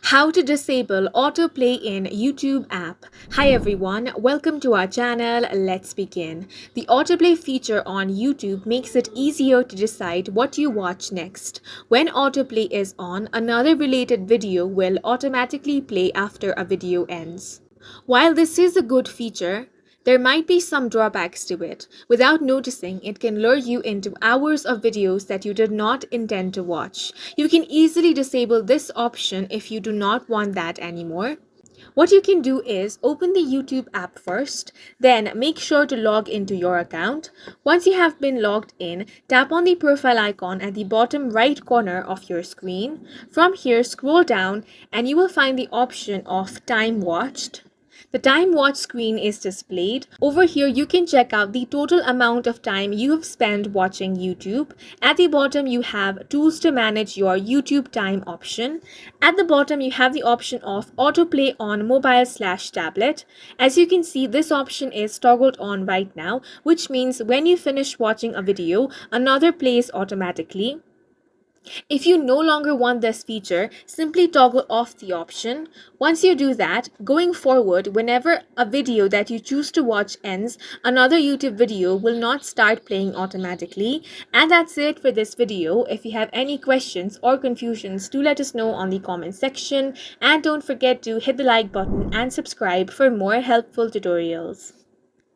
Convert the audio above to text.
How to disable autoplay in YouTube app. Hi everyone, welcome to our channel. Let's begin. The autoplay feature on YouTube makes it easier to decide what you watch next. When autoplay is on, another related video will automatically play after a video ends. While this is a good feature, there might be some drawbacks to it. Without noticing, it can lure you into hours of videos that you did not intend to watch. You can easily disable this option if you do not want that anymore. What you can do is open the YouTube app first, then make sure to log into your account. Once you have been logged in, tap on the profile icon at the bottom right corner of your screen. From here, scroll down and you will find the option of time watched. The time watch screen is displayed. Over here, you can check out the total amount of time you have spent watching YouTube. At the bottom, you have tools to manage your YouTube time option. At the bottom, you have the option of autoplay on mobile/tablet. As you can see, this option is toggled on right now, which means when you finish watching a video, another plays automatically. If you no longer want this feature, simply toggle off the option. Once you do that, going forward, whenever a video that you choose to watch ends, another YouTube video will not start playing automatically. And that's it for this video. If you have any questions or confusions, do let us know on the comment section. And don't forget to hit the like button and subscribe for more helpful tutorials.